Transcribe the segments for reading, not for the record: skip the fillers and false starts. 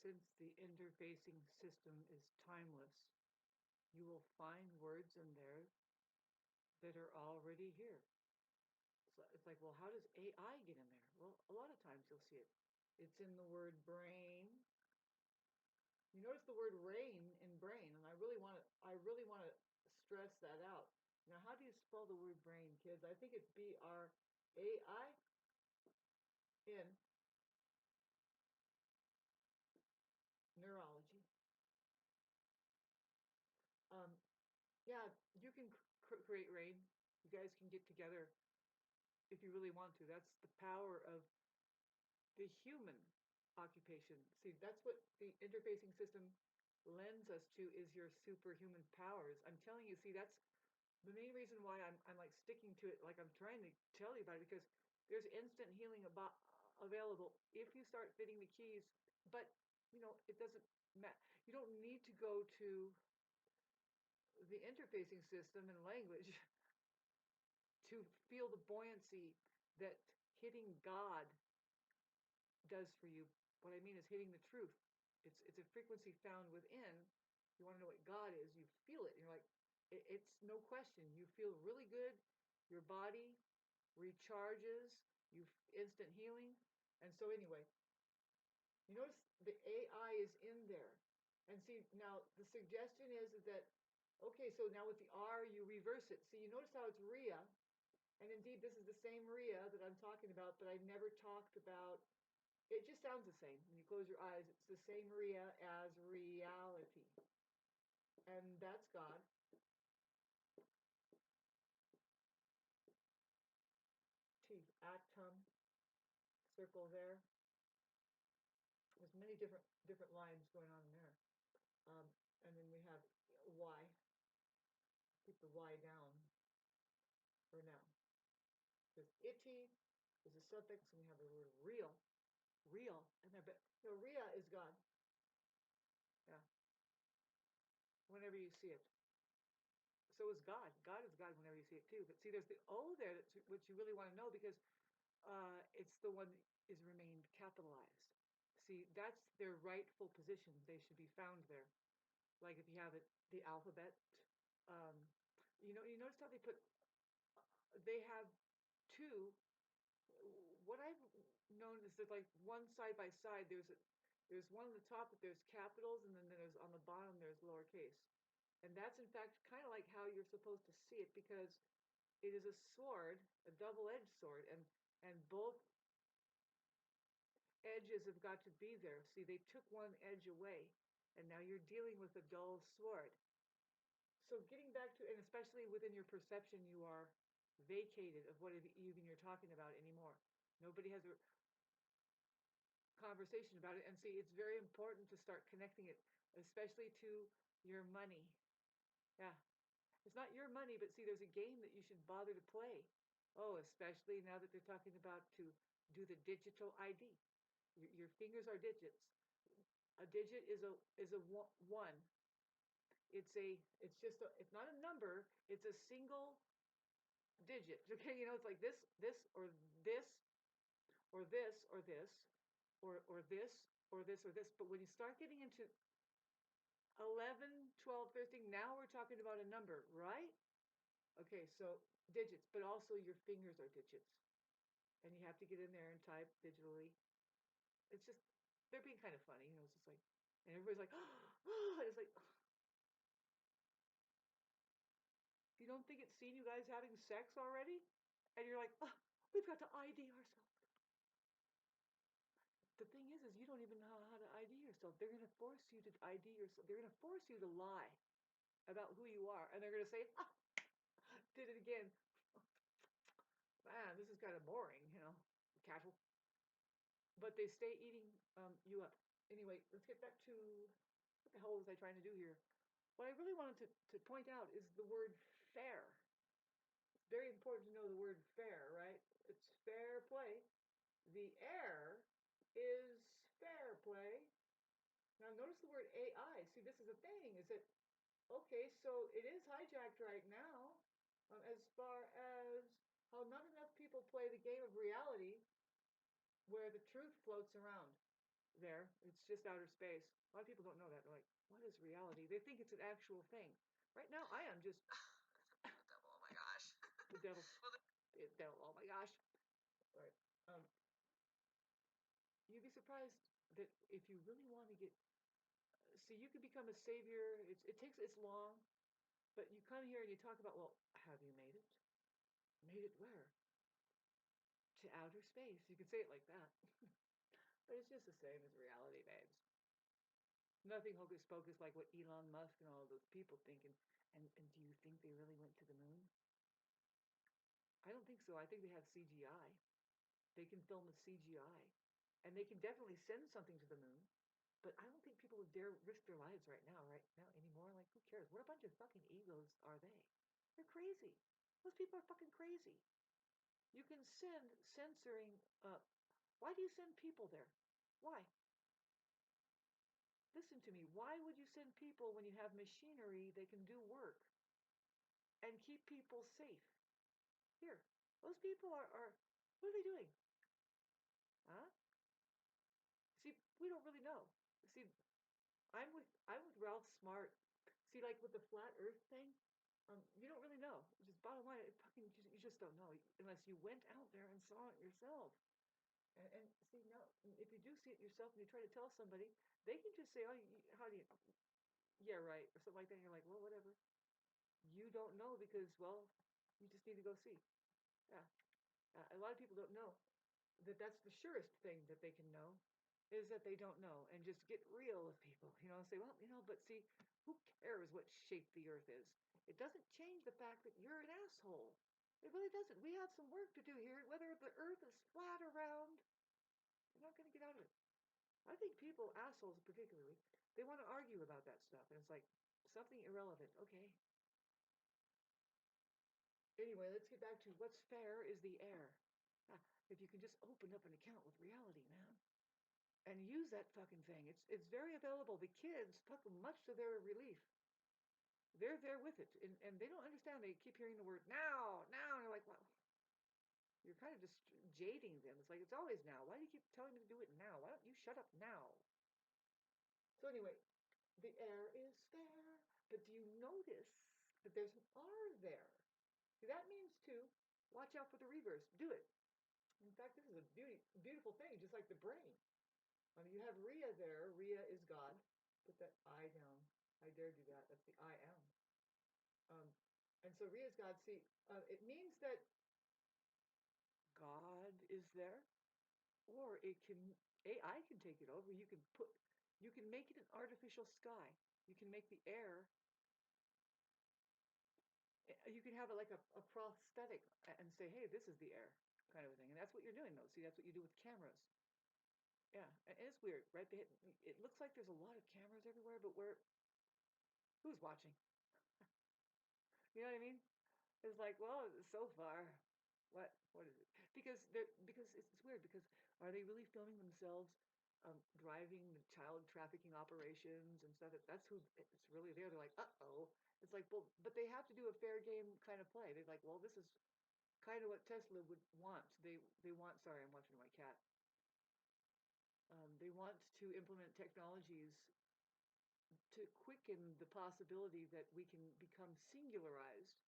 since the interfacing system is timeless, you will find words in there that are already here. So it's like, well, how does AI get in there? Well, a lot of times you'll see it. It's in the word brain. You notice the word rain in brain, and I really want to stress that out. Now, how do you spell the word brain, kids? I think it's BRAIN, neurology. Um, yeah, you can create rain. You guys can get together if you really want to. That's the power of the human occupation. See, that's what the interfacing system lends us to, is your superhuman powers. I'm telling you, see, that's the main reason why I'm like sticking to it, like I'm trying to tell you about it, because there's instant healing available if you start fitting the keys. But it doesn't matter. You don't need to go to the interfacing system and language to feel the buoyancy that hitting God does for you. What I mean is hitting the truth. It's a frequency found within. You want to know what God is, you feel it. And you're like, it's no question. You feel really good. Your body recharges. You instant healing. And so anyway, you notice the AI is in there. And see, now the suggestion is that, okay, so now with the R, you reverse it. See, you notice how it's Rhea. And indeed, this is the same Rhea that I'm talking about, but I never talked about. It just sounds the same. When you close your eyes, it's the same Rhea as reality. And that's God. T, atom, circle there. There's many different lines going on in there. And then we have Y. Keep the Y down for now. There's itty, there's a suffix, and we have the word real. Real. And there, but Rhea is God. Yeah. Whenever you see it. So is God. God is God whenever you see it too. But see, there's the O there, that's what you really want to know, because it's the one that is remained capitalized. See, that's their rightful positions. They should be found there. Like if you have it, the alphabet. Um, you notice how they have two. What I've known is that like one side by side, there's one on the top that there's capitals, and then there's on the bottom there's lowercase. And that's in fact kind of like how you're supposed to see it, because it is a sword, a double-edged sword, and both edges have got to be there. See, they took one edge away, and now you're dealing with a dull sword. So getting back to, and especially within your perception, you are vacated of what even you're talking about anymore. Nobody has a conversation about it. And see, it's very important to start connecting it, especially to your money. Yeah, it's not your money, but see, there's a game that you should bother to play. Oh, especially now that they're talking about to do the digital ID. Your fingers are digits. A digit is a one. It's not a number. It's a single digit. Okay, it's like this or this or this or this or this or this or this. But when you start getting into 11, 12, 13, now we're talking about a number, right? Okay, so digits, but also your fingers are digits. And you have to get in there and type digitally. It's just, they're being kind of funny, it's just like, and everybody's like, oh, it's like, you don't think it's seen you guys having sex already? And you're like, oh, we've got to ID ourselves. The thing is you don't even know how to ID yourself. They're going to force you to ID yourself. They're going to force you to lie about who you are. And they're going to say, ah, did it again. Man, this is kind of boring, casual. But they stay eating you up. Anyway, let's get back to what the hell was I trying to do here? What I really wanted to point out is the word fair. It's very important to know the word fair, right? It's fair play. The air is fair play. Now notice the word AI. See, this is the thing, is that, okay, so it is hijacked right now, as far as how not enough people play the game of reality where the truth floats around. there. It's just outer space. A lot of people don't know that. They're like, what is reality? They think it's an actual thing. Right now, I am just The devil, oh my gosh. the devil. Well, The devil. Oh my gosh. All right. You'd be surprised that if you really want to get, see, you could become a savior. It's long, but you come here and you talk about, well, have you made it? Made it where? To outer space. You could say it like that, but it's just the same as reality, babes. Nothing hocus pocus like what Elon Musk and all those people thinking. And do you think they really went to the moon? I don't think so. I think they have CGI. They can film with CGI, and they can definitely send something to the moon. But I don't think people would dare risk their lives right now anymore. Like, who cares? What a bunch of fucking egos are they? They're crazy. Those people are fucking crazy. You can send censoring up. Why do you send people there? Why? Listen to me. Why would you send people when you have machinery that can do work and keep people safe? Here, those people are what are they doing? Huh? See, we don't really know. See, I'm with Ralph Smart. See, like with the flat Earth thing, you don't really know. Just bottom line, you just don't know unless you went out there and saw it yourself. And see now, if you do see it yourself and you try to tell somebody, they can just say, "Oh, how do you?" Yeah, right, or something like that. And you're like, "Well, whatever." You don't know because, well, you just need to go see. Yeah, a lot of people don't know that that's the surest thing that they can know is that they don't know and just get real with people, say, well, but see, who cares what shape the earth is? It doesn't change the fact that you're an asshole. It really doesn't. We have some work to do here. Whether the earth is flat or round, you're not going to get out of it. I think people, assholes particularly, they want to argue about that stuff. And it's like something irrelevant. Okay. Anyway, let's get back to what's fair is the air. Ah, if you can just open up an account with reality, man, and use that fucking thing. It's very available. The kids, much to their relief, they're there with it, and they don't understand. They keep hearing the word now, now, and you're like, well, you're kind of just jading them. It's like it's always now. Why do you keep telling me to do it now? Why don't you shut up now? So anyway, the air is fair, but do you notice that there's an R there? See, that means to watch out for the reverse. Do it. In fact, this is a beautiful thing, just like the brain. You have Rhea there. Rhea is God. Put that I down. I dare do that. That's the I am. And so Rhea is God. See, it means that God is there, or it can AI can take it over. You can make it an artificial sky. You can make the air. You can have it like a prosthetic and say, hey, this is the air, kind of a thing. And that's what you're doing, though. See, that's what you do with cameras. Yeah, and it's weird, right? It looks like there's a lot of cameras everywhere, but who's watching? You know what I mean? It's like, well, so far, what is it? Because it's weird because are they really filming themselves driving the child trafficking operations and stuff? That's who it's really there. They're like, uh-oh. It's like, well, but they have to do a fair game kind of play. They're like, well, this is kind of what Tesla would want. They want. Sorry, I'm watching my cat. They want to implement technologies to quicken the possibility that we can become singularized,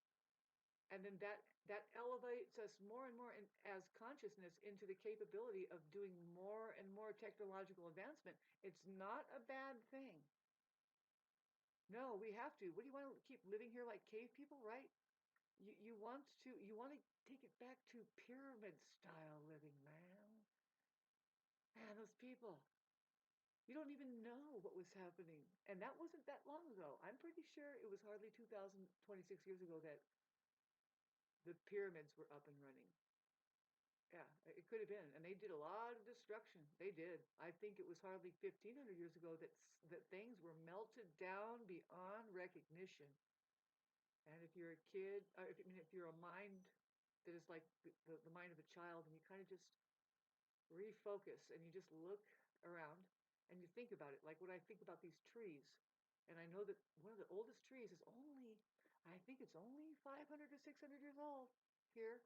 and then that elevates us more and more as consciousness into the capability of doing more and more technological advancement. It's not a bad thing. No, we have to. What do you want to keep living here like cave people, right? You want to take it back to pyramid style living, man. Man, those people, you don't even know what was happening, and that wasn't that long ago. I'm pretty sure it was hardly 2026 years ago that the pyramids were up and running. Yeah, it could have been, and they did a lot of destruction. They did. I think it was hardly 1,500 years ago that things were melted down beyond recognition. And if you're a kid, if you're a mind that is like the mind of a child, and you kind of just refocus and you just look around and you think about it, like what I think about these trees, and I know that one of the oldest trees is only, I think it's only 500 or 600 years old here.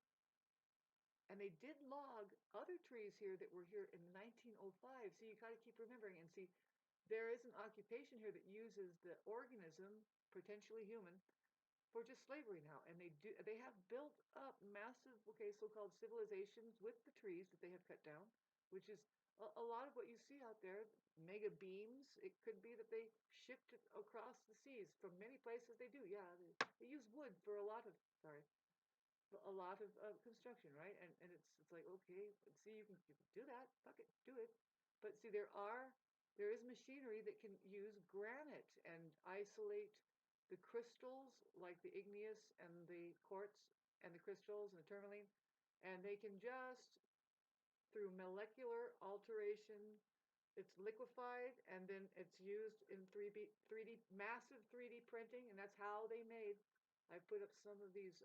And they did log other trees here that were here in 1905. So you got to keep remembering and see there is an occupation here that uses the organism, potentially human, for just slavery now. And they have built up massive, okay, so-called civilizations with the trees that they have cut down, which is a lot of what you see out there. Mega beams. It could be that they shipped it across the seas from many places. They do, yeah. They use wood for a lot of, sorry, a lot of construction, right? And it's like, okay, see, you can do that. Fuck it, do it. But see, there is machinery that can use granite and isolate the crystals, like the igneous and the quartz and the crystals and the tourmaline, and they can just through molecular alteration, it's liquefied and then it's used in 3D massive 3D printing, and that's how they made. I put up some of these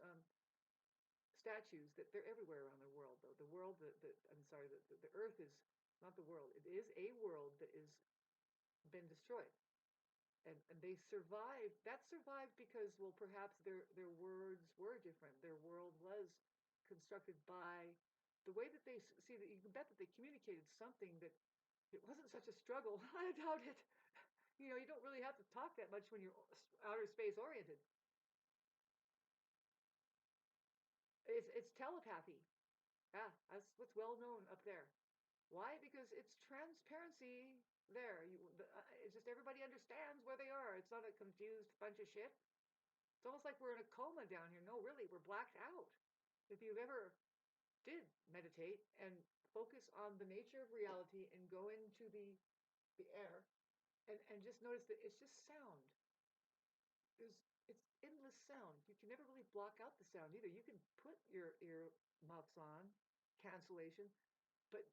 statues that they're everywhere around the world, though. The world, I'm sorry, the earth is not the world. It is a world that is been destroyed. And they survived. That survived because, well, perhaps their words were different. Their world was constructed by the way that they see that you can bet that they communicated something that it wasn't such a struggle. I doubt it. You know, you don't really have to talk that much when you're outer space oriented. It's telepathy. Yeah, that's what's well known up there. Why? Because it's transparency there. It's just everybody understands where they are. It's not a confused bunch of shit. It's almost like we're in a coma down here. No, really, we're blacked out. If you've ever did meditate and focus on the nature of reality and go into the air and just notice that it's just sound. It's endless sound. You can never really block out the sound either. You can put your ear muffs on, cancellation, but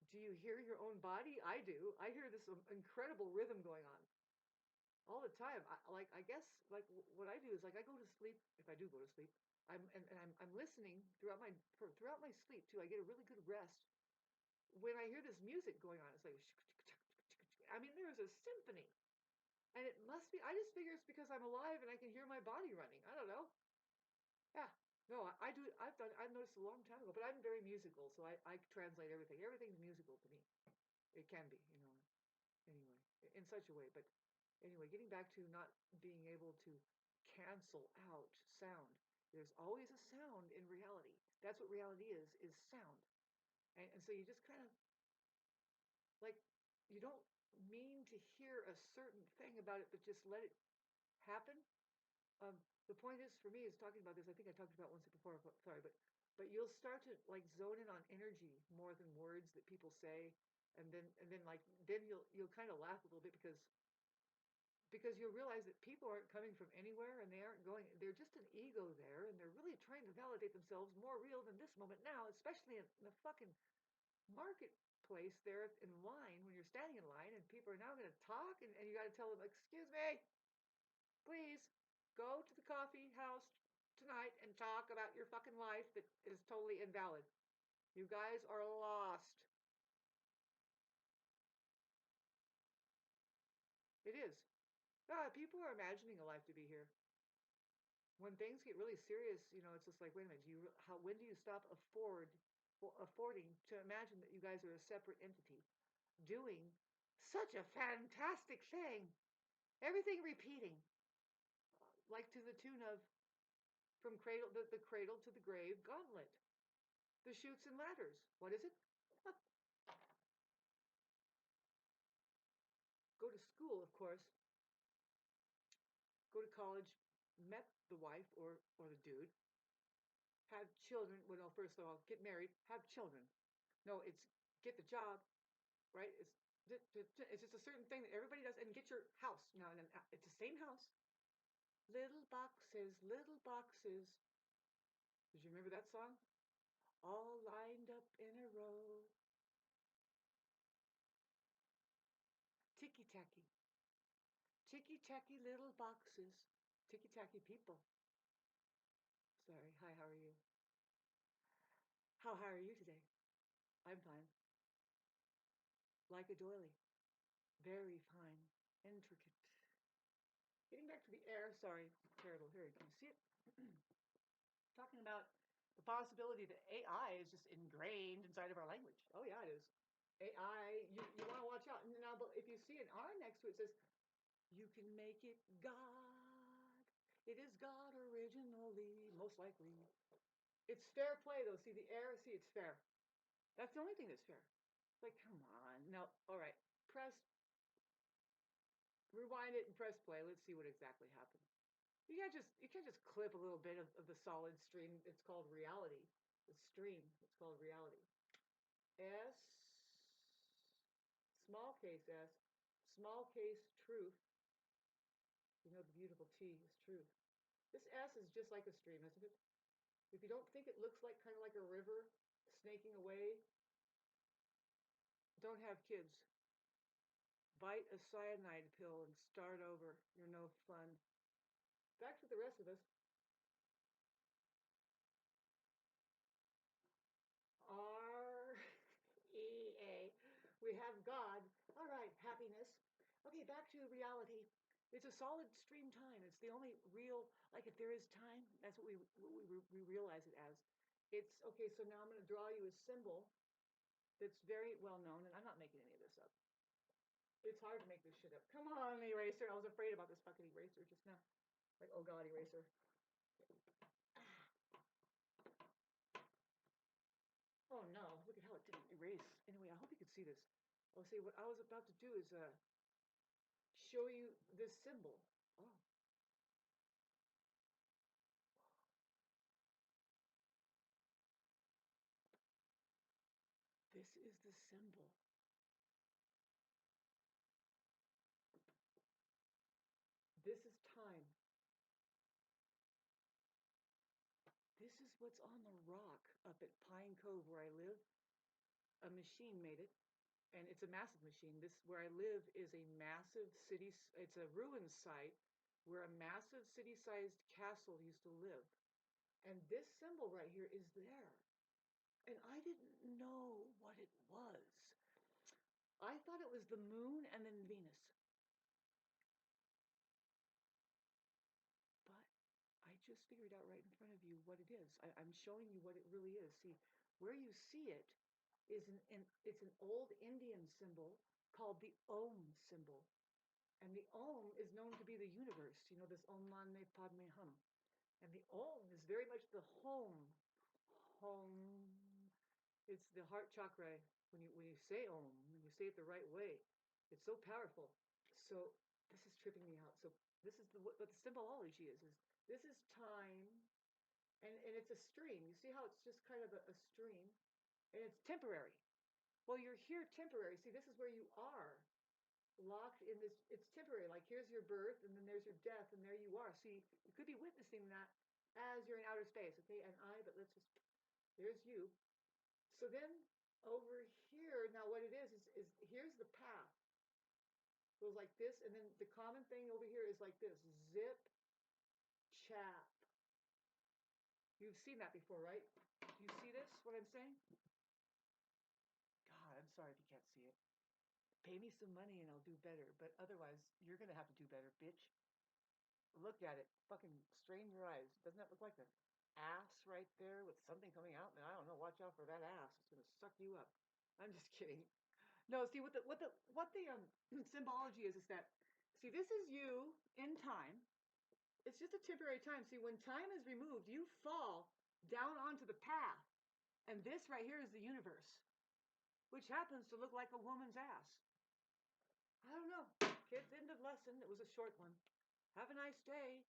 do you hear your own body? I do. I hear this incredible rhythm going on all the time. I guess like what I do is like I go to sleep if I do go to sleep. I'm listening throughout my sleep too. I get a really good rest when I hear this music going on. It's like I mean there's a symphony, and it must be. I just figure it's because I'm alive and I can hear my body running. I don't know. Yeah. No, I do. I've noticed a long time ago, but I'm very musical, so I translate everything. Everything's musical to me. It can be, you know. Anyway, in such a way. But anyway, getting back to not being able to cancel out sound. There's always a sound in reality. That's what reality is sound. And so you just kind of like you don't mean to hear a certain thing about it, but just let it happen. Um, the point is for me is talking about this. I think I talked about once before. Sorry, but you'll start to like zone in on energy more than words that people say, and then like then you'll kind of laugh a little bit because you'll realize that people aren't coming from anywhere and they aren't going. They're just an ego there, and they're really trying to validate themselves more real than this moment now, especially in the fucking marketplace there in line when you're standing in line and people are now going to talk and you got to tell them, excuse me, please go to the coffee house tonight and talk about your fucking life that is totally invalid. You guys are lost. It is. People are imagining a life to be here. When things get really serious, you know, it's just like, wait a minute, when do you stop affording to imagine that you guys are a separate entity doing such a fantastic thing? Everything repeating, like to the tune of from the cradle to the grave gauntlet. The chutes and ladders. What is it? Go to school, of course. Go to college, met the wife or the dude, have children. Well, no, first of all, get married, have children. No, it's get the job, right? It's just a certain thing that everybody does, and get your house. Now, and then it's the same house. Little boxes, little boxes. Did you remember that song? All lined up in a row. Ticky tacky. Ticky tacky little boxes. Ticky tacky people. Sorry. Hi, how are you? How are you today? I'm fine. Like a doily. Very fine. Intricate. Getting back to the air. Sorry. Terrible. Here, can you see it? Talking about The possibility that AI is just ingrained inside of our language. Oh yeah, it is. AI, you want to watch out. Now, but if you see an R next to it, it says, you can make it God. It is God originally, most likely. It's fair play, though. See, the air, see, it's fair. That's the only thing that's fair. Like, come on. Now, all right, rewind it and press play. Let's see what exactly happened. You can't just clip a little bit of the solid stream. It's called reality. The stream. It's called reality. S, small case S, small case truth. You know the beautiful T is truth. This S is just like a stream, isn't it? If you don't think it looks like kind of like a river snaking away, don't have kids. Bite a cyanide pill and start over. You're no fun. Back to the rest of us. R-E-A. We have God. All right, happiness. Okay, back to reality. It's a solid stream time. It's the only real, like if there is time, that's what we realize it as. It's, okay, so now I'm going to draw you a symbol that's very well known, and I'm not making any of this up. It's hard to make this shit up. Come on, eraser. I was afraid about this fucking eraser just now. Like, oh God, eraser. Oh no, look at how it didn't erase. Anyway, I hope you could see this. I'll say what I was about to do is show you this symbol. Oh. This is the symbol. This is time. This is what's on the rock up at Pine Cove where I live. A machine made it, and it's a massive machine. This, where I live, is a massive city, it's a ruin site where a massive city-sized castle used to live. And this symbol right here is there. And I didn't know what it was. I thought it was the moon and then Venus. But I just figured out right in front of you what it is. I'm showing you what it really is. See, where you see it is it's an old Indian symbol called the Om symbol. And the Om is known to be the universe. You know, this Om Mane Padme Hum. And the Om is very much the home. Home. It's the heart chakra. When you say Om, when you say it the right way, it's so powerful. So this is tripping me out. So this is what the symbology is this is time, and it's a stream. You see how it's just kind of a stream, and it's temporary. Well, you're here temporary. See, this is where you are locked in this. It's temporary. Like, here's your birth, and then there's your death, and there you are. See, you could be witnessing that as you're in outer space, okay? But let's just, there's you. So then over here, now what it is here's the path. It goes like this, and then the common thing over here is like this: zip, chap. You've seen that before, right? Do you see this, what I'm saying? God, I'm sorry if you can't see it. Pay me some money and I'll do better, but otherwise, you're going to have to do better, bitch. Look at it. Fucking strain your eyes. Doesn't that look like an ass right there with something coming out? And I don't know, watch out for that ass. It's going to suck you up. I'm just kidding. No, see, what the symbology is that, see, this is you in time. It's just a temporary time. See, when time is removed, you fall down onto the path. And this right here is the universe, which happens to look like a woman's ass. I don't know. Kids, end of lesson. It was a short one. Have a nice day.